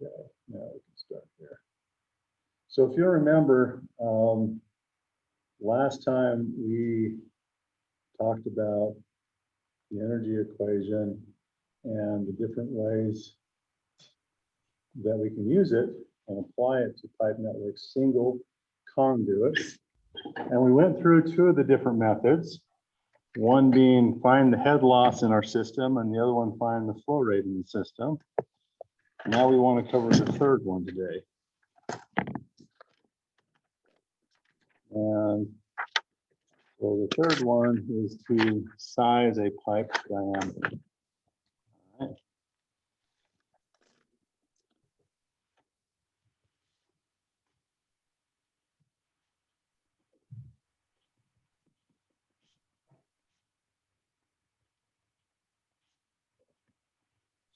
Okay, now we can start there. So if you remember, last time we talked about the energy equation and the different ways that we can use it and apply it to pipe networks, single conduit. And we went through two of the different methods, one being find the head loss in our system and the other one find the flow rate in the system. Now we want to cover the third one today. And so the third one is to size a pipe diameter. All right.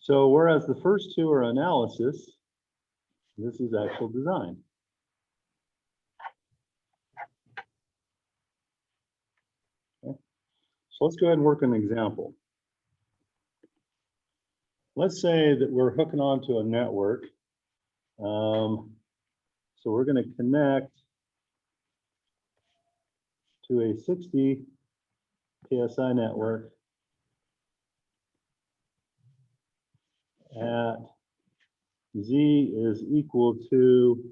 So whereas the first two are analysis, this is actual design. Okay. So let's go ahead and work an example. Let's say that we're hooking onto a network. So we're going to connect to a 60 PSI network at Z is equal to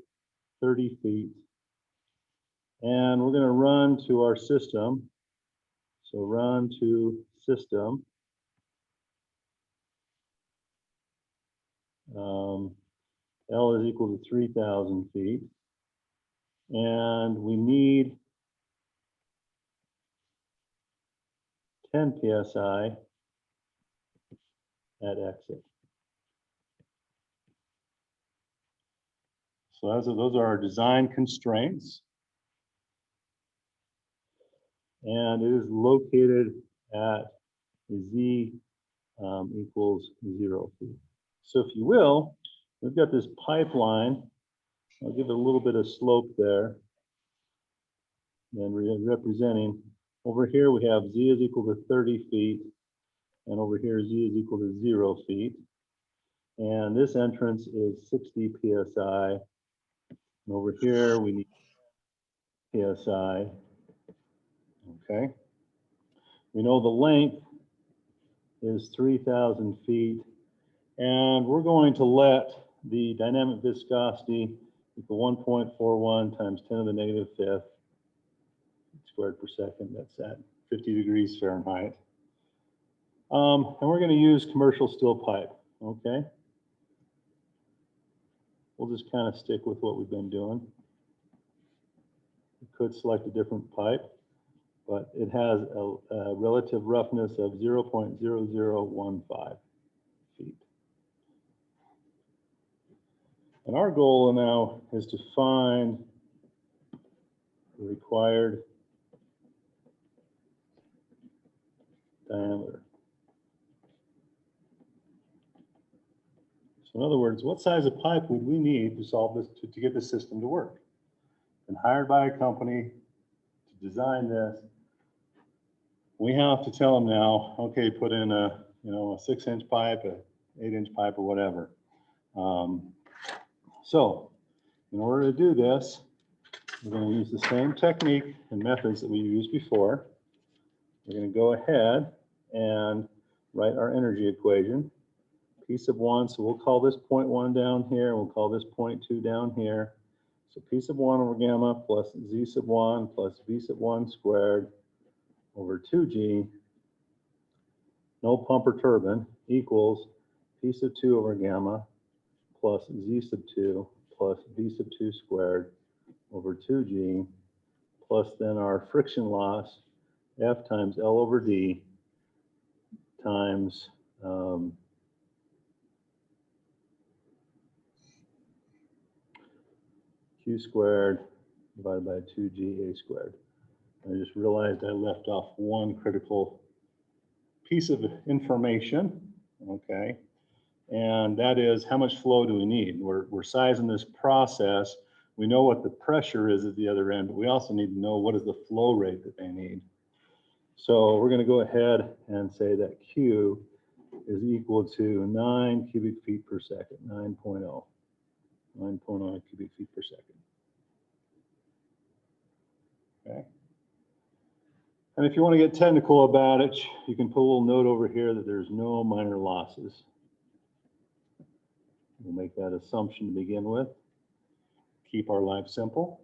30 feet. And we're going to run to our system. So run to system. L is equal to 3,000 feet. And we need 10 PSI at exit. So those are our design constraints. And it is located at Z equals 0 feet. So if you will, we've got this pipeline. I'll give it a little bit of slope there. And representing, over here we have Z is equal to 30 feet. And over here Z is equal to 0 feet. And this entrance is 60 PSI. And over here we need PSI. Okay. We know the length is 3,000 feet. And we're going to let the dynamic viscosity equal 1.41 times 10 to the negative fifth squared per second. That's at 50 degrees Fahrenheit. And we're going to use commercial steel pipe. Okay. We'll just kind of stick with what we've been doing. We could select a different pipe, but it has a relative roughness of 0.0015 feet. And our goal now is to find the required diameter. So in other words, what size of pipe would we need to solve this, to get the system to work? Been hired by a company to design this. We have to tell them now, okay, put in a 6-inch pipe, a 8-inch pipe, or whatever. So in order to do this, we're going to use the same technique and methods that we used before. We're going to go ahead and write our energy equation. P sub 1, so we'll call this 0.1 down here, we'll call this 0.2 down here. So P sub 1 over gamma plus Z sub 1 plus V sub 1 squared over 2G, no pump or turbine, equals P sub 2 over gamma plus Z sub 2 plus V sub 2 squared over 2G, plus then our friction loss, F times L over D times Q squared divided by 2GA squared. I just realized I left off one critical piece of information, okay? And that is, how much flow do we need? We're sizing this process. We know what the pressure is at the other end, but we also need to know what is the flow rate that they need. So we're going to go ahead and say that Q is equal to 9 cubic feet per second, 9.0. 9.9 cubic feet per second. Okay. And if you want to get technical about it, you can put a little note over here that there's no minor losses. We'll make that assumption to begin with. Keep our life simple.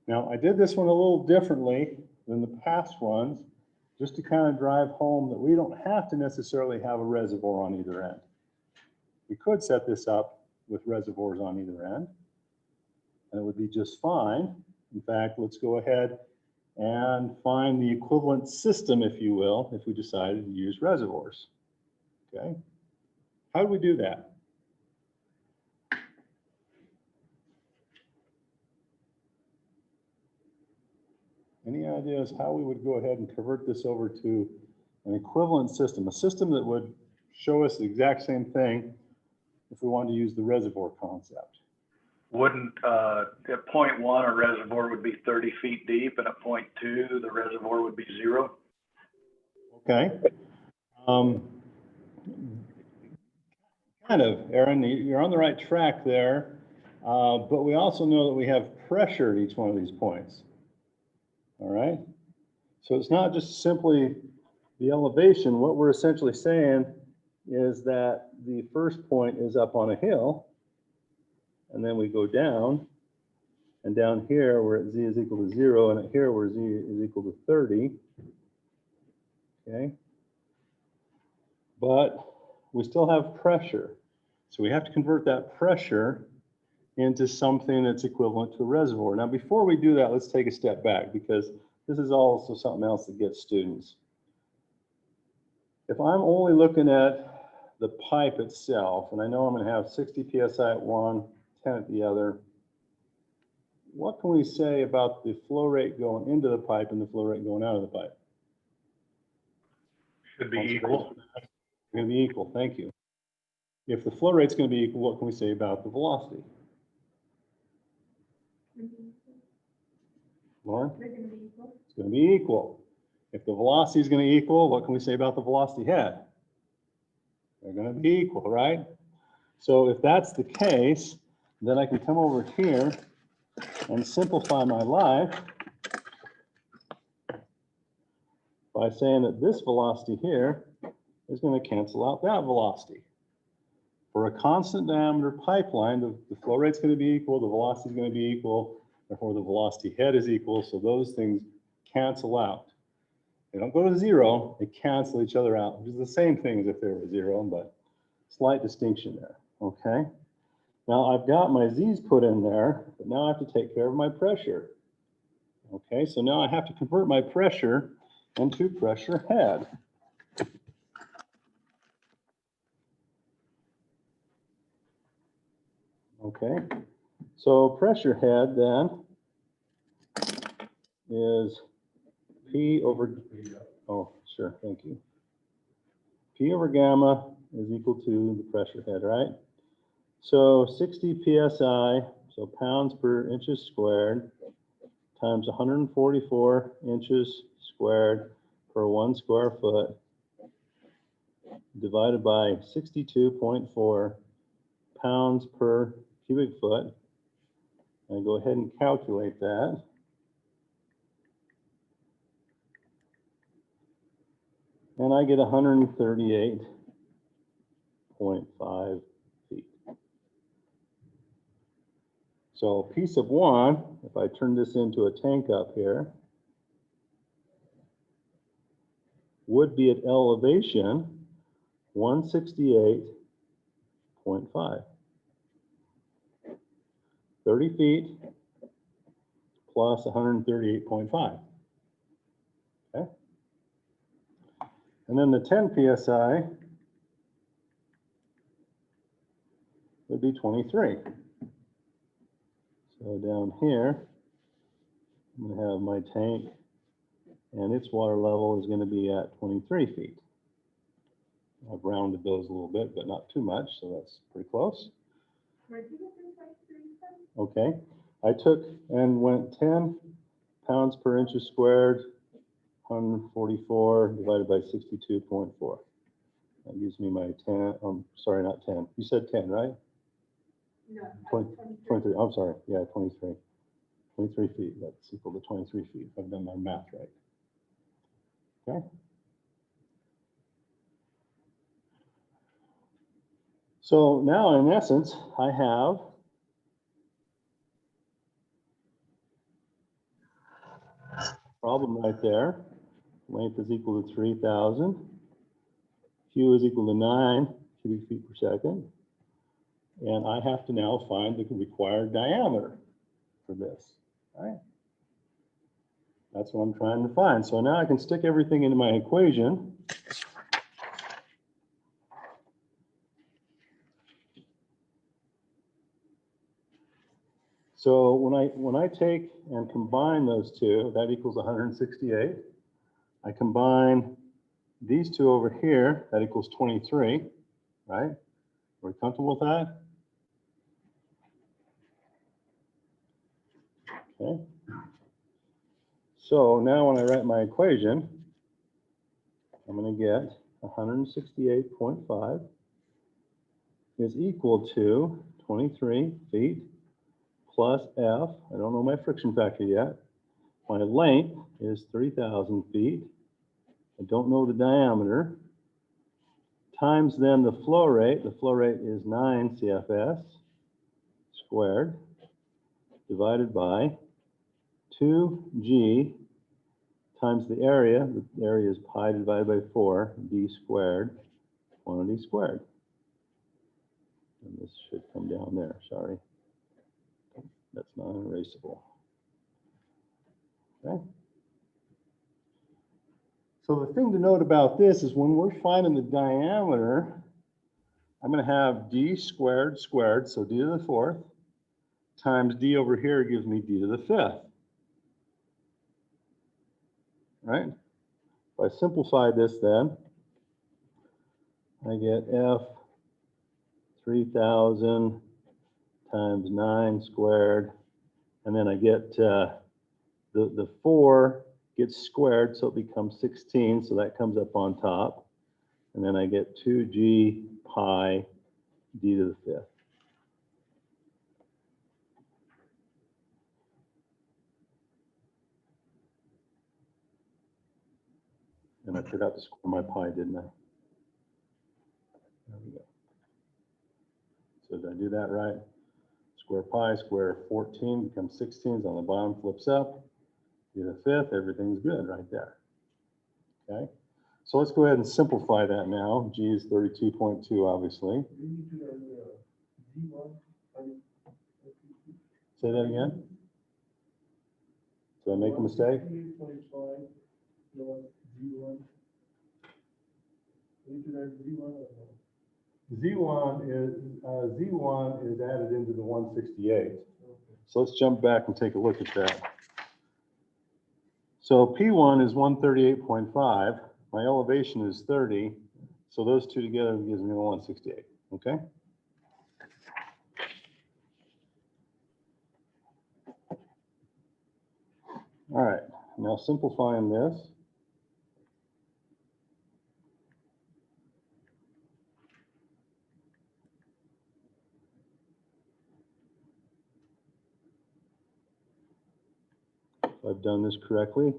Now, I did this one a little differently than the past ones, just to kind of drive home that we don't have to necessarily have a reservoir on either end. We could set this up with reservoirs on either end, and it would be just fine. In fact, let's go ahead and find the equivalent system, if you will, if we decided to use reservoirs. Okay? How do we do that? Any ideas how we would go ahead and convert this over to an equivalent system, a system that would show us the exact same thing if we wanted to use the reservoir concept? Wouldn't, at point 1, a reservoir would be 30 feet deep, and at point 2, the reservoir would be 0? Okay. Kind of, Aaron, you're on the right track there, but we also know that we have pressure at each one of these points. All right, so it's not just simply the elevation. What we're essentially saying is that the first point is up on a hill, and then we go down, and down here we're at z is equal to 0, and at here we're z is equal to 30. Okay, but we still have pressure, so we have to convert that pressure into something that's equivalent to a reservoir. Now, before we do that, let's take a step back, because this is also something else that gets students. If I'm only looking at the pipe itself, and I know I'm going to have 60 psi at one, 10 at the other, what can we say about the flow rate going into the pipe and the flow rate going out of the pipe? Should be equal. It's going to be equal, thank you. If the flow rate's going to be equal, what can we say about the velocity? Lauren? It's going to be equal. If the velocity is going to be equal, what can we say about the velocity head? They're going to be equal, right? So if that's the case, then I can come over here and simplify my life by saying that this velocity here is going to cancel out that velocity. For a constant diameter pipeline, the flow rate's going to be equal, the velocity is going to be equal, therefore the velocity head is equal, so those things cancel out. They don't go to 0, they cancel each other out, which is the same thing as if they were 0, but slight distinction there, okay? Now I've got my z's put in there, but now I have to take care of my pressure. Okay, so now I have to convert my pressure into pressure head. Okay, so pressure head then is P over, oh, sure, thank you. P over gamma is equal to the pressure head, right? So 60 psi, so pounds per inches squared, times 144 inches squared per 1 square foot, divided by 62.4 pounds per cubic foot. I go ahead and calculate that. And I get 138.5 feet. So a piece of 1, if I turn this into a tank up here, would be at elevation 168.5. 30 feet plus 138.5. Okay. And then the 10 psi would be 23. So down here, I'm going to have my tank, and its water level is going to be at 23 feet. I've rounded those a little bit, but not too much, so that's pretty close. Okay, I took and went 10 pounds per inches squared, 144 divided by 62.4. That gives me my 10, sorry, not 10. You said 10, right? 20 23, I'm sorry, yeah, 23. 23 feet, that's equal to 23 feet, if I've done my math right. Okay. So now, in essence, I have problem right there. Length is equal to 3,000. Q is equal to 9 cubic feet per second. And I have to now find the required diameter for this, right? That's what I'm trying to find. So now I can stick everything into my equation. So when I take and combine those two, that equals 168. I combine these two over here, that equals 23, right? Are we comfortable with that? Okay. So now when I write my equation, I'm going to get 168.5 is equal to 23 feet plus F. I don't know my friction factor yet. My length is 3,000 feet. I don't know the diameter. Times then the flow rate. The flow rate is 9 CFS squared divided by 2G times the area. The area is pi divided by 4, D squared, quantity squared. And this should come down there, sorry. That's non-erasable. Okay. So the thing to note about this is when we're finding the diameter, I'm going to have D squared squared, so D to the fourth, times D over here gives me D to the fifth. Right? If I simplify this then, I get F 3,000 times 9 squared, and then I get the 4 gets squared, so it becomes 16, so that comes up on top. And then I get 2G pi D to the fifth. And I forgot to square my pi, didn't I? There we go. So did I do that right? Square pi, square 14 becomes 16, on the bottom flips up. D to the fifth, everything's good right there. Okay? So let's go ahead and simplify that now. G is 32.2, obviously. Say that again? Did I make a mistake? Z1 is added into the 168. So let's jump back and take a look at that. So P1 is 138.5. My elevation is 30. So those two together gives me the 168. Okay? All right. Now simplifying this. If I've done this correctly,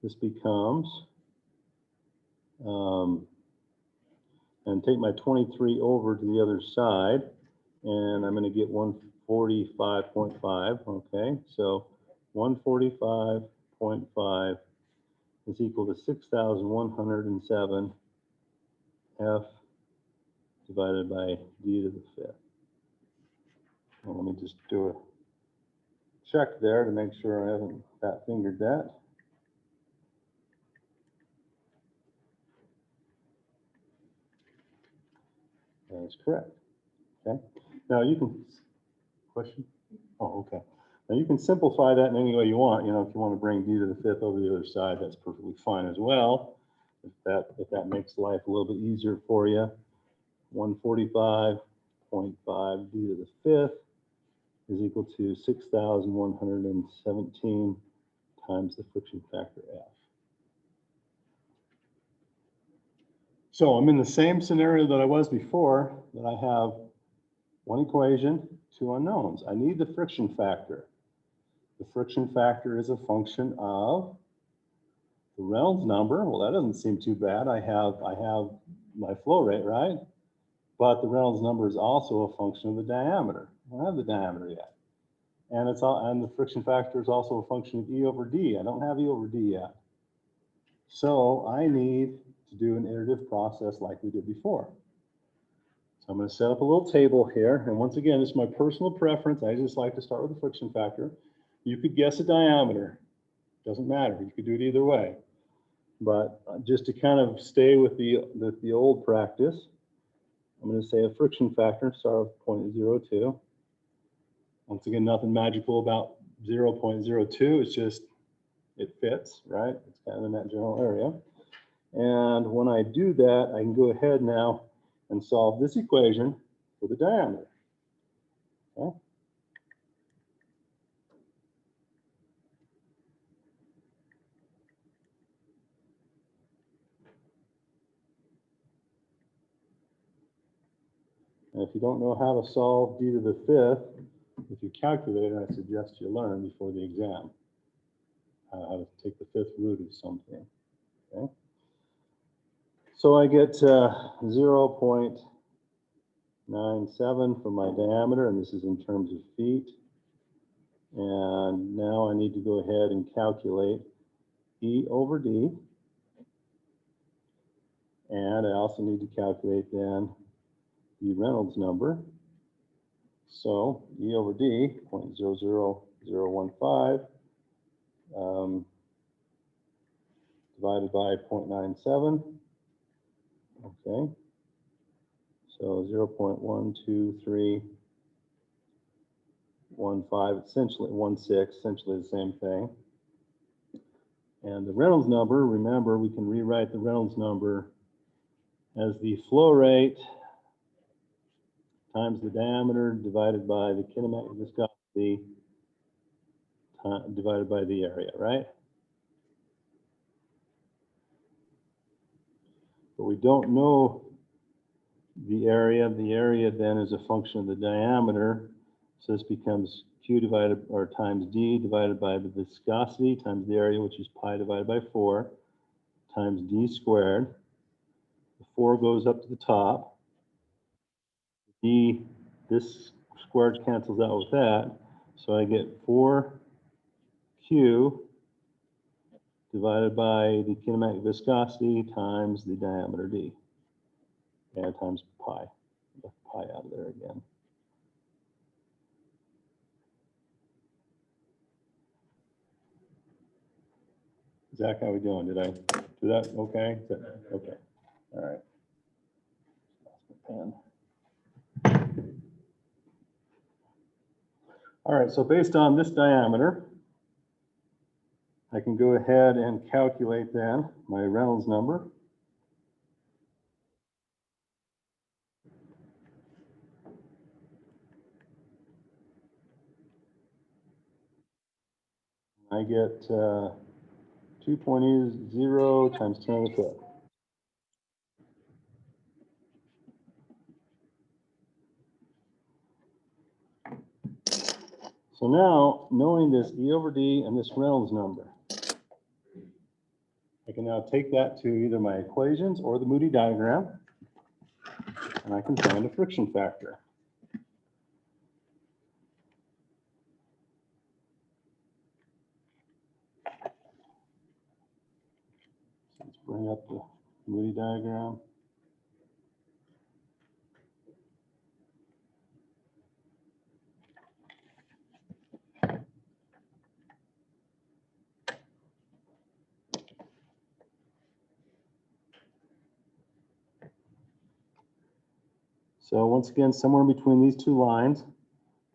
this becomes, and take my 23 over to the other side, and I'm going to get 145.5. Okay, so 145.5 is equal to 6,107 F divided by D to the fifth. Well, let me just do a check there to make sure I haven't fat fingered that. That's correct. Okay. Now you can, question? Oh, okay. Now you can simplify that in any way you want. You know, if you want to bring D to the fifth over the other side, that's perfectly fine as well. If that makes life a little bit easier for you. 145.5 D to the fifth is equal to 6,117 times the friction factor F. So I'm in the same scenario that I was before, that I have one equation, two unknowns. I need the friction factor. The friction factor is a function of the Reynolds number. Well, that doesn't seem too bad. I have my flow rate, right? But the Reynolds number is also a function of the diameter. I don't have the diameter yet. And the friction factor is also a function of E over D. I don't have E over D yet. So I need to do an iterative process like we did before. So I'm going to set up a little table here. And once again, this is my personal preference. I just like to start with the friction factor. You could guess a diameter. Doesn't matter. You could do it either way. But just to kind of stay with the old practice, I'm going to say a friction factor, start with 0.02. Once again, nothing magical about 0.02. It's just, it fits, right? It's kind of in that general area. And when I do that, I can go ahead now and solve this equation for the diameter. Okay? And if you don't know how to solve d to the fifth with your calculator, I suggest you learn before the exam how to take the fifth root of something. Okay? So I get 0.97 for my diameter, and this is in terms of feet. And now I need to go ahead and calculate E over D. And I also need to calculate then the Reynolds number. So E over D, 0.00015, divided by 0.97. Okay. So 0.12315, essentially 16, essentially the same thing. And the Reynolds number, remember, we can rewrite the Reynolds number as the flow rate times the diameter divided by the kinematic viscosity divided by the area, right? But we don't know the area. The area then is a function of the diameter. So this becomes Q divided, or times D divided by the viscosity times the area, which is pi divided by 4, times D squared. The 4 goes up to the top. D, this squared cancels out with that. So I get 4Q divided by the kinematic viscosity times the diameter D. And times pi. Left pi out of there again. Zach, how are we doing? Did I do that okay? Okay. All right. Lost my pen. All right, so based on this diameter, I can go ahead and calculate then my Reynolds number. I get 2.0 times 10 to the fifth. So now, knowing this E over D and this Reynolds number, I can now take that to either my equations or the Moody diagram, and I can find a friction factor. So let's bring up the Moody diagram. So once again, somewhere in between these two lines,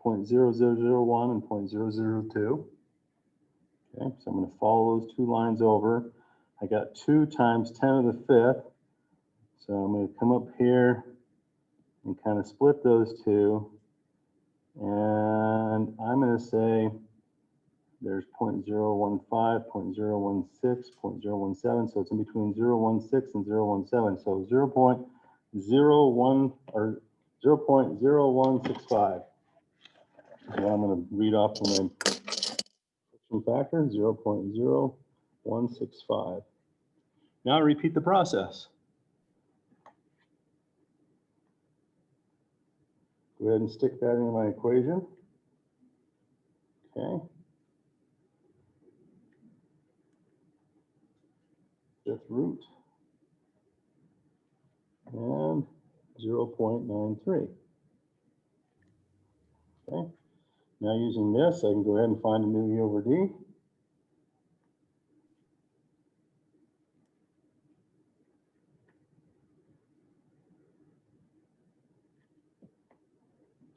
0.0001 and 0.002. Okay, so I'm going to follow those two lines over. I got 2 times 10 to the fifth. So I'm going to come up here and kind of split those two. And I'm going to say there's 0.015, 0.016, 0.017. So it's in between 0.16 and 0.017. So 0.01 or 0.0165. So I'm going to read off the main friction factor, 0.0165. Now repeat the process. Go ahead and stick that into my equation. Okay. Fifth root. And 0.93. Okay. Now using this, I can go ahead and find a new E over D.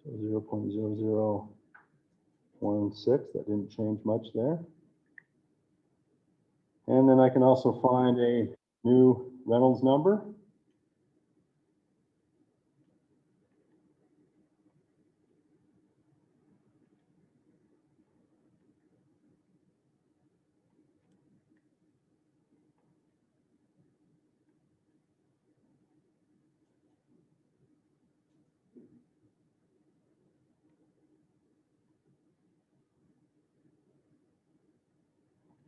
So 0.0016, that didn't change much there. And then I can also find a new Reynolds number.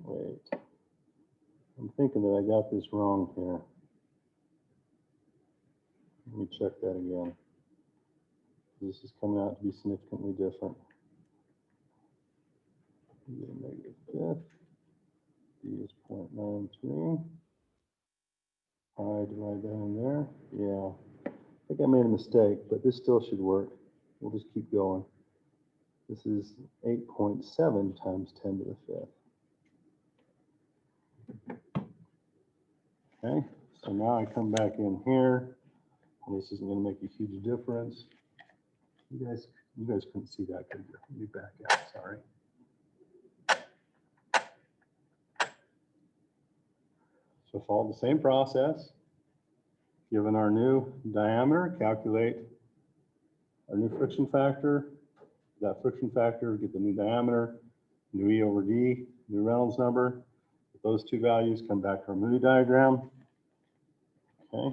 Wait, I'm thinking that I got this wrong here. Let me check that again. This is coming out to be significantly different. -5th, D is 0.93. I divide that in there. Yeah, I think I made a mistake, but this still should work. We'll just keep going. This is 8.7 times 10 to the 5th. Okay, so now I come back in here. This isn't going to make a huge difference. You guys couldn't see that, could you? Let me back out, sorry. So follow the same process. Given our new diameter, calculate our new friction factor. That friction factor, get the new diameter, new E over D, new Reynolds number. With those two values, come back to our Moody diagram. Okay.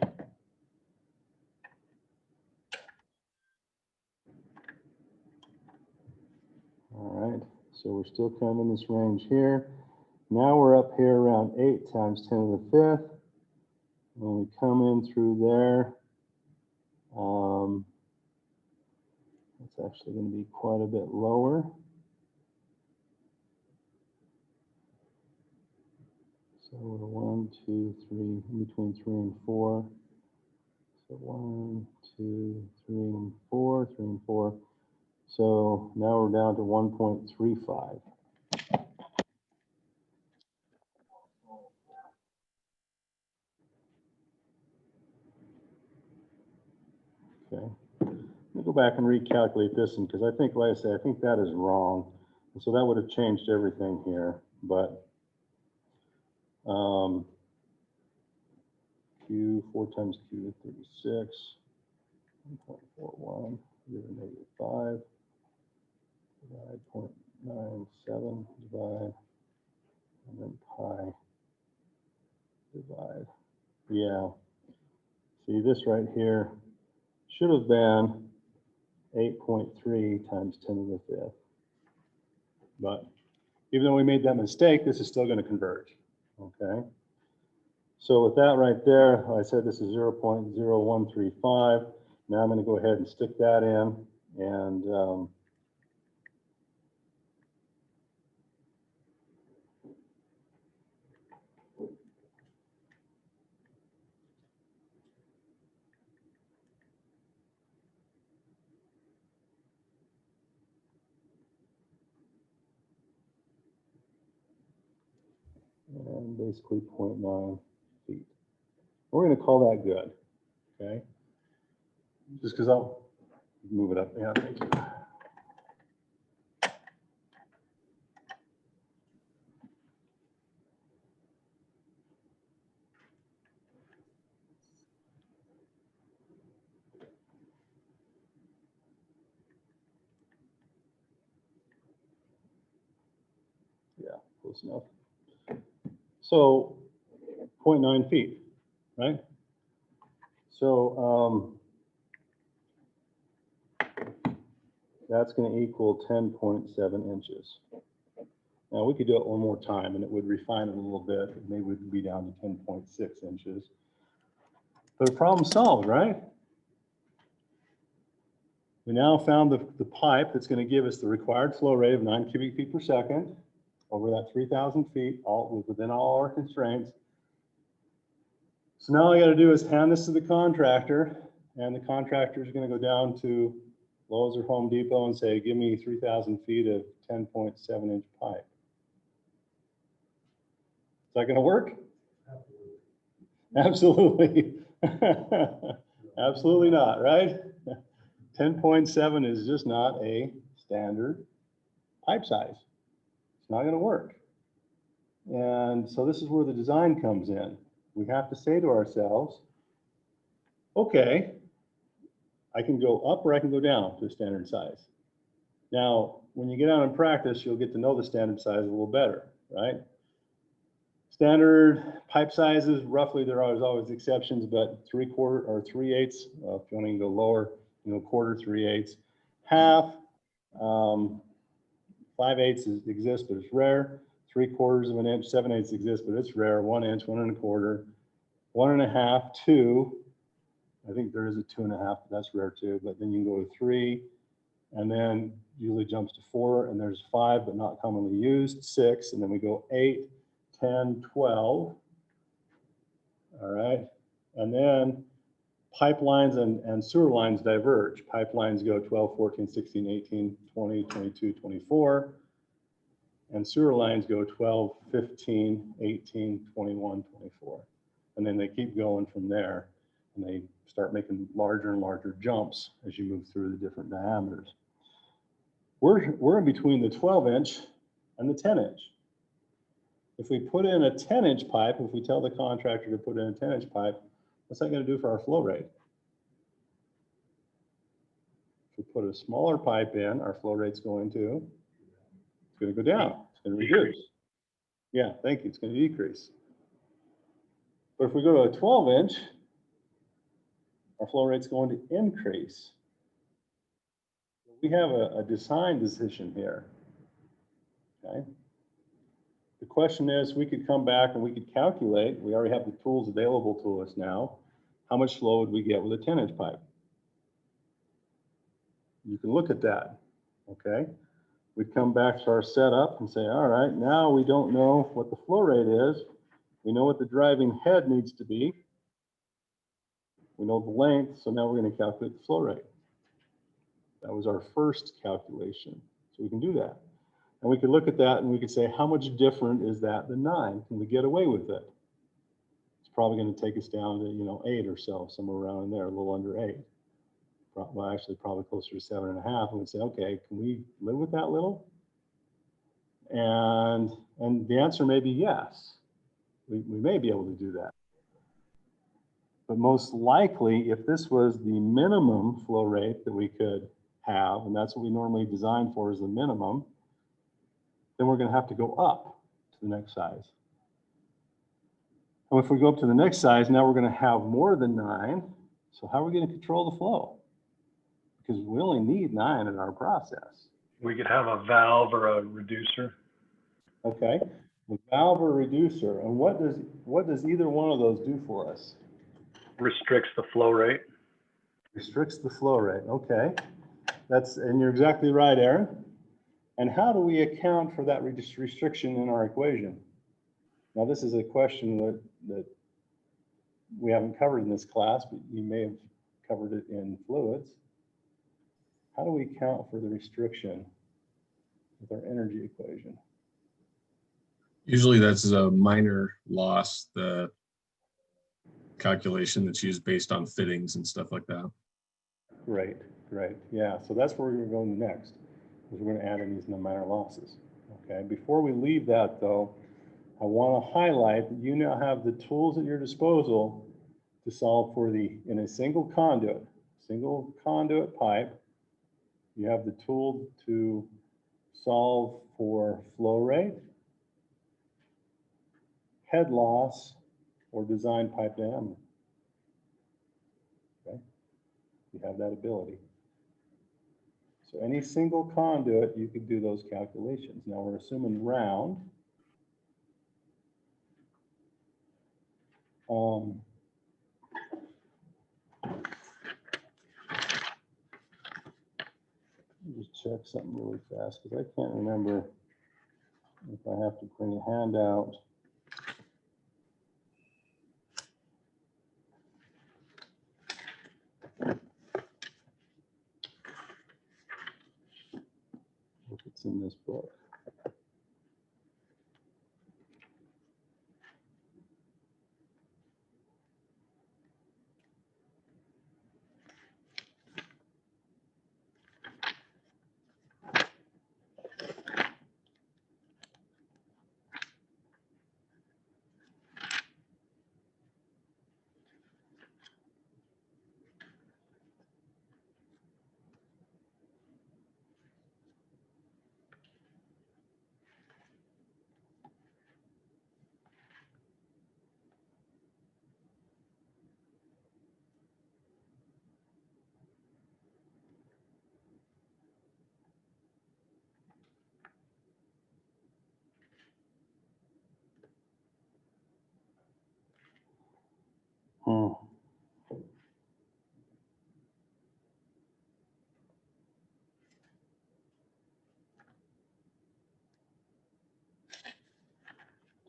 All right, so we're still kind of in this range here. Now we're up here around 8 times 10 to the 5th. When we come in through there, it's actually going to be quite a bit lower. So we're 1, 2, 3, in between 3 and 4. So 1, 2, 3, and 4, 3 and 4. So now we're down to 1.35. Okay. Let me go back and recalculate this one because I think, like I said, I think that is wrong. And so that would have changed everything here. But Q, 4 times Q is 36. 1.41, -5. Divide 0.97, divide, and then pi, divide. Yeah. See, this right here should have been 8.3 times 10 to the 5th. But even though we made that mistake, this is still going to converge. Okay. So with that right there, I said this is 0.0135. Now I'm going to go ahead and stick that in and basically 0.9 feet. We're going to call that good. Okay. Just because I'll move it up. Yeah, thank you. Yeah, close enough. So 0.9 feet, right? So that's going to equal 10.7 inches. Now we could do it one more time and it would refine it a little bit. Maybe we'd be down to 10.6 inches. But a problem solved, right? We now found the pipe that's going to give us the required flow rate of 9 cubic feet per second over that 3,000 feet, all within all our constraints. So now all I got to do is hand this to the contractor, and the contractor is going to go down to Lowe's or Home Depot and say, give me 3,000 feet of 10.7-inch pipe. Is that going to work? Absolutely. Absolutely not, right? 10.7 is just not a standard pipe size. It's not going to work. And so this is where the design comes in. We have to say to ourselves, okay, I can go up or I can go down to a standard size. Now, when you get out in practice, you'll get to know the standard size a little better, right? Standard pipe sizes, roughly, there are always exceptions, but 3/4 or 3/8, if you want to go lower, quarter, 3/8, half, 5/8 exists, but it's rare. 3/4 of an inch, 7/8 exists, but it's rare. 1 inch, 1 1/4, 1 1/2, 2. I think there is a 2 1/2, but that's rare too. But then you can go to 3, and then usually jumps to 4, and there's 5, but not commonly used, 6, and then we go 8, 10, 12. All right, and then pipelines and sewer lines diverge. Pipelines go 12, 14, 16, 18, 20, 22, 24. And sewer lines go 12, 15, 18, 21, 24. And then they keep going from there. And they start making larger and larger jumps as you move through the different diameters. We're in between the 12-inch and the 10-inch. If we put in a 10-inch pipe, if we tell the contractor to put in a 10-inch pipe, what's that going to do for our flow rate? If we put a smaller pipe in, our flow rate's going to go down. It's going to reduce. Yeah, thank you. It's going to decrease. But if we go to a 12-inch, our flow rate's going to increase. We have a design decision here. Okay. The question is, we could come back and we could calculate. We already have the tools available to us now. How much flow would we get with a 10-inch pipe? You can look at that. Okay. We'd come back to our setup and say, all right, now we don't know what the flow rate is. We know what the driving head needs to be. We know the length, so now we're going to calculate the flow rate. That was our first calculation. So we can do that. And we could look at that and we could say, how much different is that than 9? Can we get away with it? It's probably going to take us down to 8 or so, somewhere around in there, a little under 8. Well, actually probably closer to 7.5, and we'd say, okay, can we live with that little? And the answer may be yes. We may be able to do that. But most likely, if this was the minimum flow rate that we could have, and that's what we normally design for, is the minimum, then we're going to have to go up to the next size. And if we go up to the next size, now we're going to have more than 9. So how are we going to control the flow? Because we only need 9 in our process. We could have a valve or a reducer. Okay, a valve or reducer. And what does either one of those do for us? Restricts the flow rate. Restricts the flow rate. Okay, and you're exactly right, Aaron. And how do we account for that restriction in our equation? Now, this is a question that we haven't covered in this class, but you may have covered it in fluids. How do we account for the restriction with our energy equation? Usually that's a minor loss, the calculation that's used based on fittings and stuff like that. Great. Yeah, so that's where we're going next, is we're going to add in these minor losses. Okay, before we leave that though, I want to highlight that you now have the tools at your disposal to solve for in a single conduit pipe, you have the tool to solve for flow rate, head loss, or design pipe diameter. Okay, you have that ability. So any single conduit, you could do those calculations. Now we're assuming round. Let me just check something really fast because I can't remember if I have to bring a handout. If it's in this book.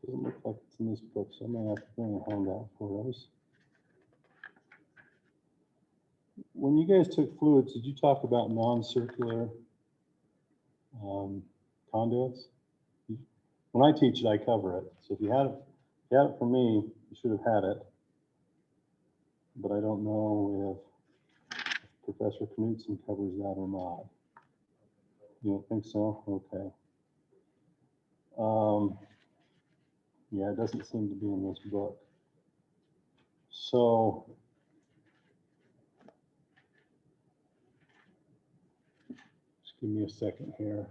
Doesn't look like it's in this book, so I may have to bring a handout for those. When you guys took fluids, did you talk about non-circular conduits? When I teach it, I cover it. So if you had it for me, you should have had it. But I don't know if Professor Knudsen covers that or not. You don't think so? Okay. Yeah, it doesn't seem to be in this book. So just give me a second here.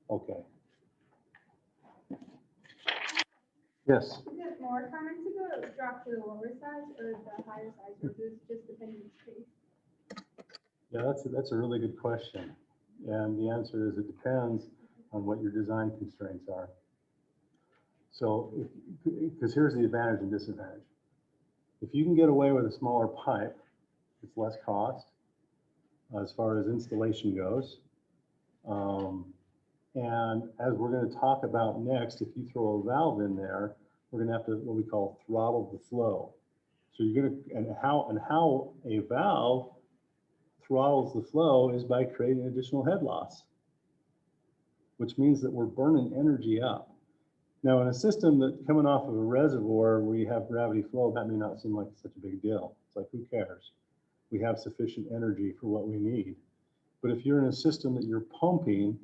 Okay. Yes. Is it more common to go drop to the lower size or the higher size, or does it just depend on the space? Yeah, that's a really good question. And the answer is it depends on what your design constraints are. So, because here's the advantage and disadvantage. If you can get away with a smaller pipe, it's less cost as far as installation goes. And as we're going to talk about next, if you throw a valve in there, we're going to have to what we call throttle the flow. So you're going to, and how a valve throttles the flow is by creating additional head loss, which means that we're burning energy up. Now, in a system that coming off of a reservoir where you have gravity flow, that may not seem like such a big deal. It's like, who cares? We have sufficient energy for what we need. But if you're in a system that you're pumping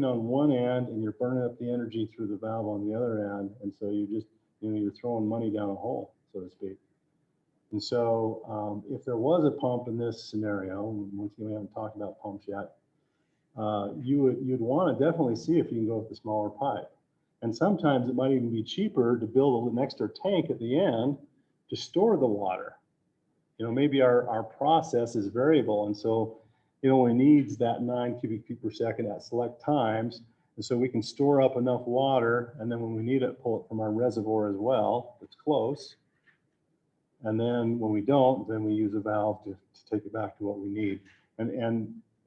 on one end and you're burning up the energy through the valve on the other end. And so you just, you're throwing money down a hole, so to speak. And so if there was a pump in this scenario, and once again, we haven't talked about pumps yet, you'd want to definitely see if you can go with the smaller pipe. And sometimes it might even be cheaper to build an extra tank at the end to store the water. Maybe our process is variable, and so it only needs that 9 cubic feet per second at select times. And so we can store up enough water, and then when we need it, pull it from our reservoir as well, it's close. And then when we don't, then we use a valve to take it back to what we need. And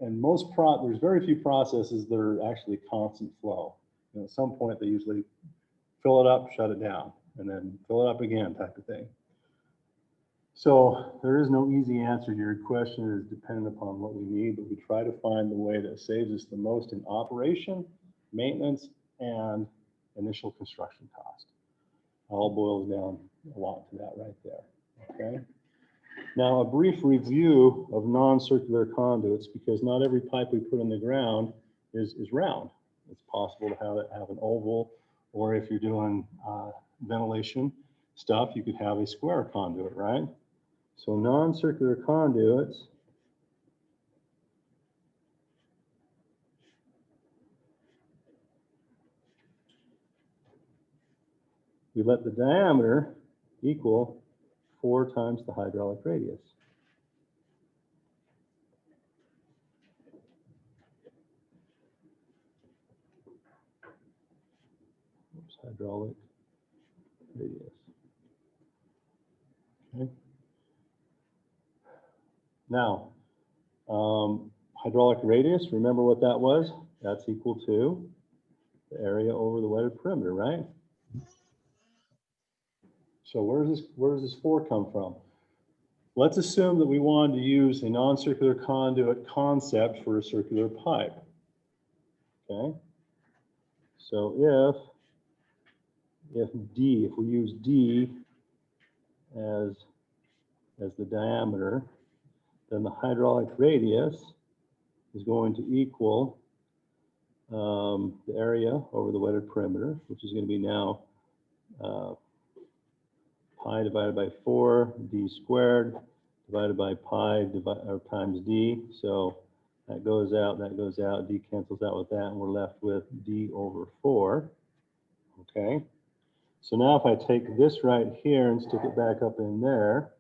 there's very few processes that are actually constant flow. At some point, they usually fill it up, shut it down, and then fill it up again type of thing. So there is no easy answer to your question. It is dependent upon what we need, but we try to find the way that saves us the most in operation, maintenance, and initial construction cost. All boils down a lot to that right there, okay? Now, a brief review of non-circular conduits, because not every pipe we put in the ground is round. It's possible to have an oval, or if you're doing ventilation stuff, you could have a square conduit, right? So non-circular conduits we let the diameter equal 4 times the hydraulic radius. Oops, hydraulic radius. Okay. Now, hydraulic radius, remember what that was? That's equal to the area over the wetted perimeter, right? So where does this 4 come from? Let's assume that we wanted to use a non-circular conduit concept for a circular pipe. Okay. So if we use D as the diameter, then the hydraulic radius is going to equal the area over the wetted perimeter, which is going to be now pi divided by 4, d squared, divided by pi times d. So that goes out, d cancels out with that, and we're left with d over 4. Okay. So now if I take this right here and stick it back up in there,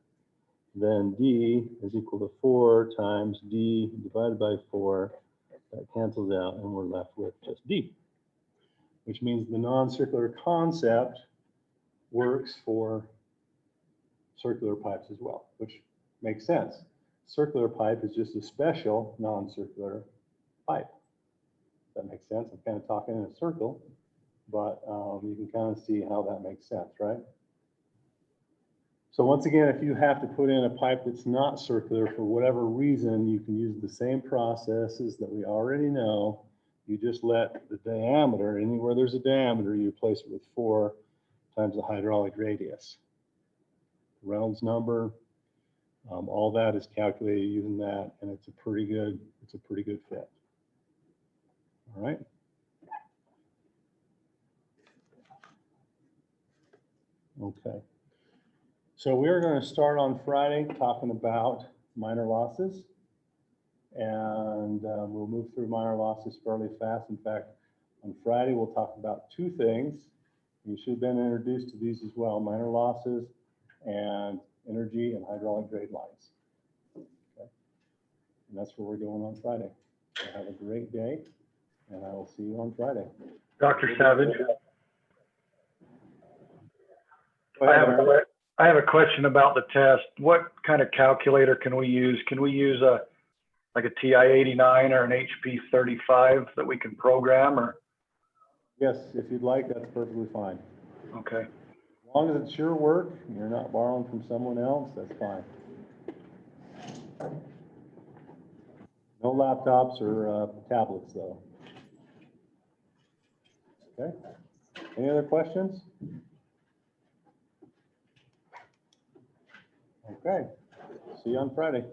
then d is equal to 4 times d divided by 4. That cancels out, and we're left with just d, which means the non-circular concept works for circular pipes as well, which makes sense. Circular pipe is just a special non-circular pipe. That makes sense. I'm kind of talking in a circle, but you can kind of see how that makes sense, right? So once again, if you have to put in a pipe that's not circular for whatever reason, you can use the same processes that we already know. You just let the diameter, anywhere there's a diameter, you replace it with 4 times the hydraulic radius. Reynolds number, all that is calculated using that, and it's a pretty good fit. All right. Okay. So we're going to start on Friday talking about minor losses, and we'll move through minor losses fairly fast. In fact, on Friday we'll talk about 2 things. You should have been introduced to these as well: minor losses and energy and hydraulic grade lines. Okay. And that's what we're doing on Friday. So have a great day, and I will see you on Friday. Dr. Savage, Go ahead, I have a question about the test. What kind of calculator can we use? Can we use like a TI-89 or an HP-35 that we can program, or? Yes, if you'd like, that's perfectly fine. Okay. As long as it's your work, and you're not borrowing from someone else, that's fine. No laptops or tablets, though. Okay. Any other questions? Okay. See you on Friday.